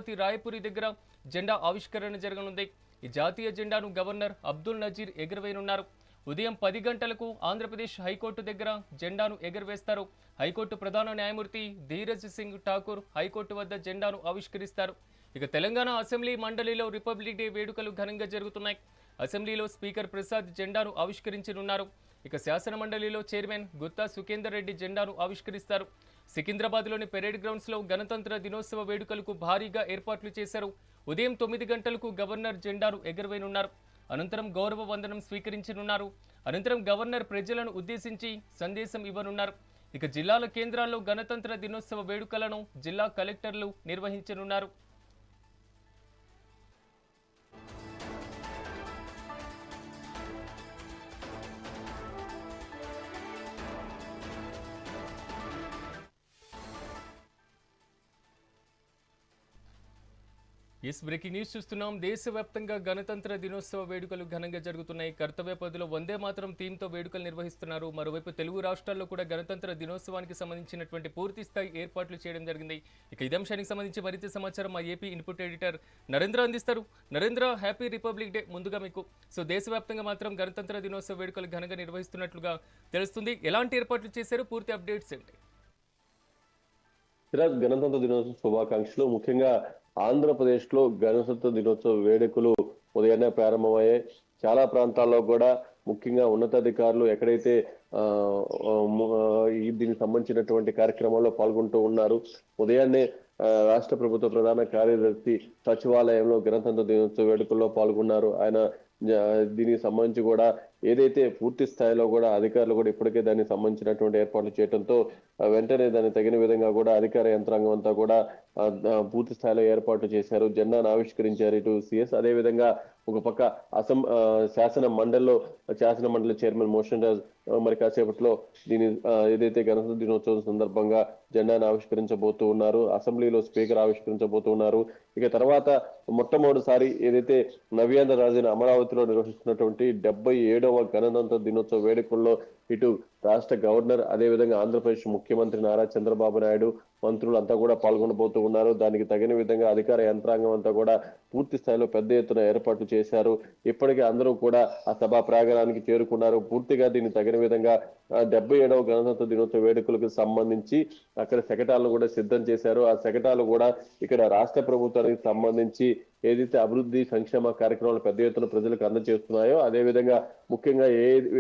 అమరావతి రాయపురి దగ్గర జెండా ఆవిష్కరణ జరగనుంది. ఈ జాతీయ జెండాను గవర్నర్ అబ్దుల్ నజీర్ ఎగురవేయనున్నారు. ఉదయం 10 గంటలకు ఆంధ్రప్రదేశ్ హైకోర్టు దగ్గర జెండాను ఎగురవేస్తారు. హైకోర్టు ప్రధాన న్యాయమూర్తి ధీరజ్ సింగ్ ఠాకూర్ హైకోర్టు వద్ద జెండాను ఆవిష్కరిస్తారు. ఇక తెలంగాణ అసెంబ్లీ మండలిలో రిపబ్లిక్ డే వేడుకలు ఘనంగా జరుగుతున్నాయి. అసెంబ్లీలో స్పీకర్ ప్రసాద్ జెండాను ఆవిష్కరించనున్నారు. ఇక శాసన మండలిలో చైర్మన్ గుత్తా సుఖేందర్ రెడ్డి జెండాను ఆవిష్కరిస్తారు. సికింద్రాబాద్లోని పెరేడ్ గ్రౌండ్స్లో గణతంత్ర దినోత్సవ వేడుకలకు భారీగా ఏర్పాట్లు చేశారు. ఉదయం 9 గంటలకు గవర్నర్ జెండాను ఎగురవేయనున్నారు. అనంతరం గౌరవ వందనం స్వీకరించనున్నారు. అనంతరం గవర్నర్ ప్రజలను ఉద్దేశించి సందేశం ఇవ్వనున్నారు. ఇక జిల్లాల కేంద్రాల్లో గణతంత్ర దినోత్సవ వేడుకలను జిల్లా కలెక్టర్లు నిర్వహించనున్నారు. బ్రేకింగ్ న్యూస్ చూస్తున్నాం. దేశవ్యాప్తంగా గణతంత్ర దినోత్సవ వేడుకలు ఘనంగా జరుగుతున్నాయి. కర్తవ్య పథలో వందే మాతరం థీమ్తో వేడుకలు నిర్వహిస్తున్నారు. మరోవైపు తెలుగు రాష్ట్రాల్లో కూడా గణతంత్ర దినోత్సవానికి సంబంధించినటువంటి పూర్తి స్థాయి ఏర్పాట్లు చేయడం జరిగింది. ఇక ఇదే అంశానికి సంబంధించి మరింత సమాచారం మా ఏపీ ఇన్పుట్ ఎడిటర్ నరేంద్ర అందిస్తారు. నరేంద్ర, హ్యాపీ రిపబ్లిక్ డే ముందుగా మీకు. సో దేశవ్యాప్తంగా మాత్రం గణతంత్ర దినోత్సవ వేడుకలు ఘనంగా నిర్వహిస్తున్నట్లుగా తెలుస్తుంది. ఎలాంటి ఏర్పాట్లు చేశారు? పూర్తి అప్డేట్స్ ఏంటి? గణతంత్ర దినోత్సవ శుభాకాంక్షలు. ముఖ్యంగా ఆంధ్రప్రదేశ్ లో గణతంత్ర దినోత్సవ వేడుకలు ఉదయాన్నే ప్రారంభమయ్యాయి. చాలా ప్రాంతాల్లో కూడా ముఖ్యంగా ఉన్నతాధికారులు ఎక్కడైతే దీనికి సంబంధించినటువంటి కార్యక్రమాల్లో పాల్గొంటూ ఉన్నారు. ఉదయాన్నే రాష్ట్ర ప్రభుత్వ ప్రధాన కార్యదర్శి సచివాలయంలో గణతంత్ర దినోత్సవ వేడుకల్లో పాల్గొన్నారు. ఆయన దీనికి సంబంధించి కూడా ఏదైతే పూర్తి స్థాయిలో కూడా అధికారులు కూడా ఇప్పటికే దానికి సంబంధించినటువంటి ఏర్పాట్లు చేయడంతో వెంటనే దాన్ని తగిన విధంగా కూడా అధికార యంత్రాంగం అంతా కూడా పూర్తి స్థాయిలో ఏర్పాట్లు చేశారు. జెండాను ఆవిష్కరించారు ఇటు సిఎస్. అదేవిధంగా ఒక పక్క శాసన మండలి చైర్మన్ మోషన్ రాజ్ మరి కాసేపట్లో దీని ఏదైతే గణతంత్ర దినోత్సవం సందర్భంగా జెండాను ఆవిష్కరించబోతూ ఉన్నారు. అసెంబ్లీలో స్పీకర్ ఆవిష్కరించబోతూ ఉన్నారు. ఇక తర్వాత మొట్టమొదటిసారి ఏదైతే నవ్యాంధ్ర రాజధాని అమరావతిలో నిర్వహిస్తున్నటువంటి 77వ గణతంత్ర దినోత్సవ వేడుకల్లో ఇటు రాష్ట్ర గవర్నర్, అదేవిధంగా ఆంధ్రప్రదేశ్ ముఖ్యమంత్రి నారా చంద్రబాబు నాయుడు, మంత్రులు అంతా కూడా పాల్గొనబోతూ ఉన్నారు. దానికి తగిన విధంగా అధికార యంత్రాంగం అంతా కూడా పూర్తి స్థాయిలో పెద్ద ఎత్తున ఏర్పాట్లు చేశారు. ఇప్పటికే అందరూ కూడా ఆ సభా ప్రాంగణానికి చేరుకున్నారు. పూర్తిగా దీన్ని తగిన విధంగా 77వ గణతంత్ర దినోత్సవ వేడుకలకు సంబంధించి అక్కడ శకటాలను కూడా సిద్ధం చేశారు. ఆ శకటాలు కూడా ఇక్కడ రాష్ట్ర ప్రభుత్వానికి సంబంధించి ఏదైతే అభివృద్ధి సంక్షేమ కార్యక్రమాలు పెద్ద ఎత్తున ప్రజలకు అందజేస్తున్నాయో, అదేవిధంగా ముఖ్యంగా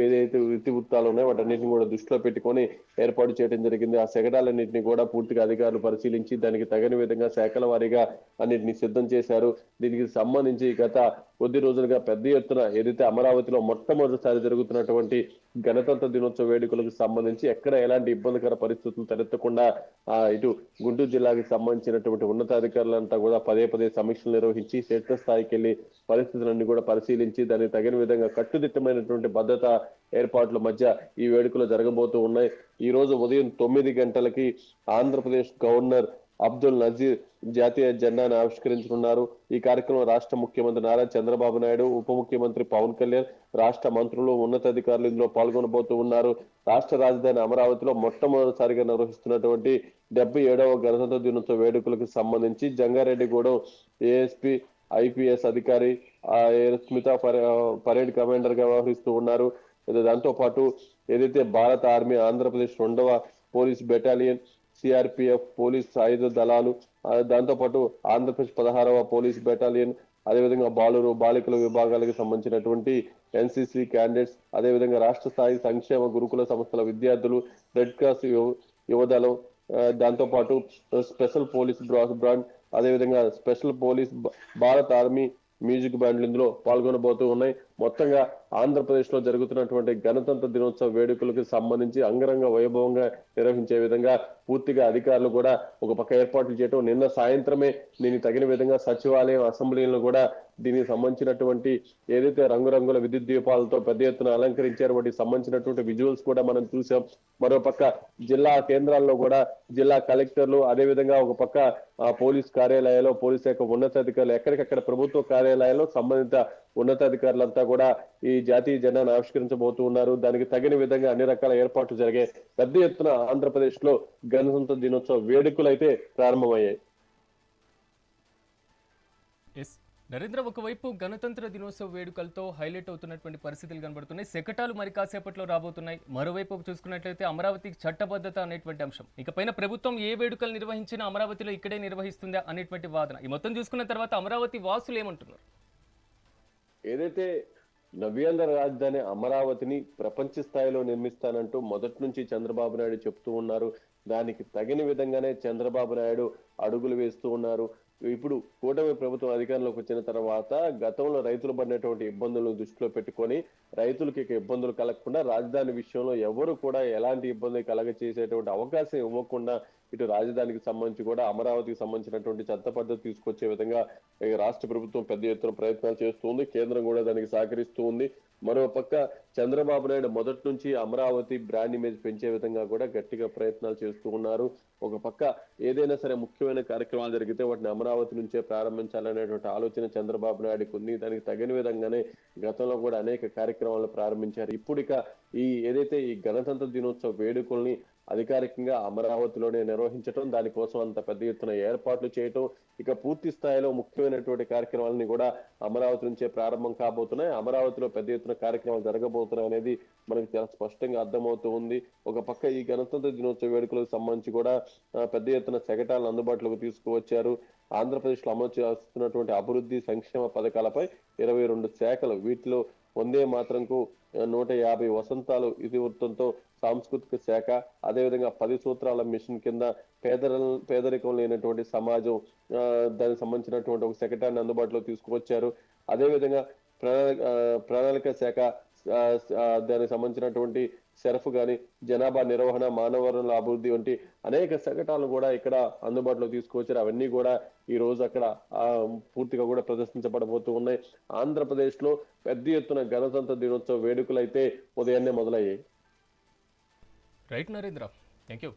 ఏదైతే వృత్తాలు ఉన్నాయో వాటన్నిటిని కూడా దృష్టిలో పెట్టుకొని ఏర్పాటు చేయడం జరిగింది. ఆ శకటాలన్నింటినీ కూడా పూర్తిగా అధికారులు పరిశీలించి దానికి తగిన విధంగా శాఖల వారీగా అన్నింటినీ సిద్ధం చేశారు. దీనికి సంబంధించి గత కొద్ది రోజులుగా పెద్ద ఎత్తున ఏదైతే అమరావతిలో మొట్టమొదటిసారి జరుగుతున్నటువంటి గణతంత్ర దినోత్సవ వేడుకలకు సంబంధించి ఎక్కడ ఎలాంటి ఇబ్బందికర పరిస్థితులు తలెత్తకుండా ఇటు గుంటూరు జిల్లాకి సంబంధించినటువంటి ఉన్నతాధికారులంతా కూడా పదే సమీక్షలు నిర్వహించి క్షేత్రస్థాయికి వెళ్లి పరిస్థితులన్నీ కూడా పరిశీలించి దానికి తగిన విధంగా కట్టుదిట్టమైనటువంటి భద్రత ఏర్పాట్ల మధ్య ఈ వేడుకలు జరగబోతూ ఉన్నాయి. ఈ రోజు ఉదయం 9 గంటలకి ఆంధ్రప్రదేశ్ గవర్నర్ అబ్దుల్ నజీర్ జాతీయ జెండాను ఆవిష్కరించనున్నారు. ఈ కార్యక్రమం రాష్ట్ర ముఖ్యమంత్రి నారా చంద్రబాబు నాయుడు, ఉప ముఖ్యమంత్రి పవన్ కళ్యాణ్, రాష్ట్ర మంత్రులు, ఉన్నతాధికారులు ఇందులో పాల్గొనబోతూ ఉన్నారు. రాష్ట్ర రాజధాని అమరావతిలో మొట్టమొదటిసారిగా నిర్వహిస్తున్నటువంటి 77వ గణతంత్ర దినోత్సవ వేడుకలకు సంబంధించి జంగారెడ్డిగూడెం ఏఎస్పీ ఐపీఎస్ అధికారి స్మిత పరేడ్ కమాండర్ గా వ్యవహరిస్తూ ఉన్నారు. దాంతో పాటు ఏదైతే భారత ఆర్మీ ఆంధ్రప్రదేశ్ 2వ పోలీస్ బెటాలియన్, సిఆర్పిఎఫ్ పోలీస్ సాయుధ దళాలు, దాంతో పాటు ఆంధ్రప్రదేశ్ 16వ పోలీస్ బెటాలియన్, అదేవిధంగా బాలికల విభాగాలకు సంబంధించినటువంటి ఎన్సిసి క్యాండిడేట్స్, అదేవిధంగా రాష్ట్ర స్థాయి సంక్షేమ గురుకుల సంస్థల విద్యార్థులు, రెడ్ క్రాస్ యువదళం, దాంతో పాటు స్పెషల్ పోలీస్ బ్రాండ్, అదేవిధంగా స్పెషల్ పోలీస్, భారత ఆర్మీ మ్యూజిక్ బ్యాండ్లు ఇందులో పాల్గొనబోతూ ఉన్నాయి. మొత్తంగా ఆంధ్రప్రదేశ్ లో జరుగుతున్నటువంటి గణతంత్ర దినోత్సవ వేడుకలకు సంబంధించి అంగరంగ వైభవంగా నిర్వహించే విధంగా పూర్తిగా అధికారులు కూడా ఒక పక్క ఏర్పాట్లు చేయడం. నిన్న సాయంత్రమే దీనికి తగిన విధంగా సచివాలయం, అసెంబ్లీలను కూడా దీనికి సంబంధించినటువంటి ఏదైతే రంగురంగుల విద్యుత్ దీపాలతో పెద్ద ఎత్తున అలంకరించారో వాటికి సంబంధించినటువంటి విజువల్స్ కూడా మనం చూసాం. మరోపక్క జిల్లా కేంద్రాల్లో కూడా జిల్లా కలెక్టర్లు, అదేవిధంగా ఒక పక్క పోలీస్ కార్యాలయాల్లో పోలీస్ శాఖ ఉన్నతాధికారులు, ఎక్కడికక్కడ ప్రభుత్వ కార్యాలయాల్లో సంబంధిత ఉన్నతాధికారులంతా కూడా ఈ జాతీయ జెండాను ఆవిష్కరించబోతూ ఉన్నారు. దానికి తగిన విధంగా అన్ని రకాల ఏర్పాట్లు జరిగాయి. పెద్ద ఎత్తున ఆంధ్రప్రదేశ్ లో గణతంత్ర దినోత్సవ వేడుకలు అయితే ప్రారంభమయ్యాయి. ఎస్ నరేంద్ర, ఒకవైపు గణతంత్ర దినోత్సవ వేడుకలతో హైలైట్ అవుతున్నటువంటి పరిస్థితులు కనబడుతున్నాయి. శకటాలు మరి కాసేపట్లో రాబోతున్నాయి. మరోవైపు చూసుకున్నట్లయితే అమరావతికి చట్టబద్ధత అనేటువంటి అంశం, ఇకపైన ప్రభుత్వం ఏ వేడుకలు నిర్వహించినా అమరావతిలో ఇక్కడే నిర్వహిస్తుందా అనేటువంటి వాదన. ఈ మొత్తం చూసుకున్న తర్వాత అమరావతి వాసులు ఏమంటున్నారు? ఏదైతే నవ్యాంధ్ర రాజధాని అమరావతిని ప్రపంచ స్థాయిలో నిర్మిస్తానంటూ మొదటి నుంచి చంద్రబాబు నాయుడు చెప్తూ ఉన్నారు. దానికి తగిన విధంగానే చంద్రబాబు నాయుడు అడుగులు వేస్తూ ఉన్నారు. ఇప్పుడు కూటమి ప్రభుత్వం అధికారంలోకి వచ్చిన తర్వాత గతంలో రైతులు పడినటువంటి ఇబ్బందులను దృష్టిలో పెట్టుకొని రైతులకి ఇక ఇబ్బందులు కలగకుండా రాజధాని విషయంలో ఎవరు కూడా ఎలాంటి ఇబ్బంది కలగ చేసేటువంటి అవకాశం ఇవ్వకుండా ఇటు రాజధానికి సంబంధించి కూడా అమరావతికి సంబంధించినటువంటి చట్ట పద్ధతి తీసుకొచ్చే విధంగా రాష్ట్ర ప్రభుత్వం పెద్ద ఎత్తున ప్రయత్నాలు చేస్తుంది. కేంద్రం కూడా దానికి సహకరిస్తూ ఉంది. మరో పక్క చంద్రబాబు నాయుడు మొదటి నుంచి అమరావతి బ్రాండ్ ఇమేజ్ పెంచే విధంగా కూడా గట్టిగా ప్రయత్నాలు చేస్తూ ఉన్నారు. ఒక పక్క ఏదైనా సరే ముఖ్యమైన కార్యక్రమాలు జరిగితే వాటిని అమరావతి నుంచే ప్రారంభించాలనేటువంటి ఆలోచన చంద్రబాబు నాయుడుకి ఉంది. దానికి తగిన విధంగానే గతంలో కూడా అనేక కార్యక్రమాలు ప్రారంభించారు. ఇప్పుడిక ఏదైతే ఈ గణతంత్ర దినోత్సవ వేడుకల్ని అధికారికంగా అమరావతిలోనే నిర్వహించడం, దానికోసం అంత పెద్ద ఎత్తున ఏర్పాట్లు చేయటం, ఇక పూర్తి స్థాయిలో ముఖ్యమైనటువంటి కార్యక్రమాలని కూడా అమరావతి నుంచే ప్రారంభం కాబోతున్నాయి. అమరావతిలో పెద్ద ఎత్తున కార్యక్రమాలు జరగబోతున్నాయి అనేది మనకి చాలా స్పష్టంగా అర్థమవుతూ ఉంది. ఒక పక్క ఈ గణతంత్ర దినోత్సవ వేడుకలకు సంబంధించి కూడా పెద్ద ఎత్తున శకటాలను అందుబాటులోకి తీసుకువచ్చారు. ఆంధ్రప్రదేశ్ లో అమలు చేస్తున్నటువంటి అభివృద్ధి సంక్షేమ పథకాలపై 22 శాఖలు, వీటిలో వందే మాత్రంకు 150 వసంతాలు ఇతివృత్తంతో సాంస్కృతిక శాఖ, అదేవిధంగా 10 సూత్రాల మిషన్ కింద పేదరికం లేనటువంటి సమాజం, దానికి సంబంధించినటువంటి ఒక శకటాన్ని అందుబాటులో తీసుకువచ్చారు. అదేవిధంగా ప్రణాళిక శాఖ, దానికి సంబంధించినటువంటి సెరఫ్ గాని, జనాభా నిర్వహణ, మానవ వనరుల అభివృద్ధి వంటి అనేక శకటాలను కూడా ఇక్కడ అందుబాటులో తీసుకువచ్చారు. అవన్నీ కూడా ఈ రోజు అక్కడ పూర్తిగా కూడా ప్రదర్శించబడబోతూ ఉన్నాయి. ఆంధ్రప్రదేశ్ లో పెద్ద ఎత్తున గణతంత్ర దినోత్సవ వేడుకలు అయితే ఉదయాన్నే మొదలయ్యాయి. Right Narendra, thank you.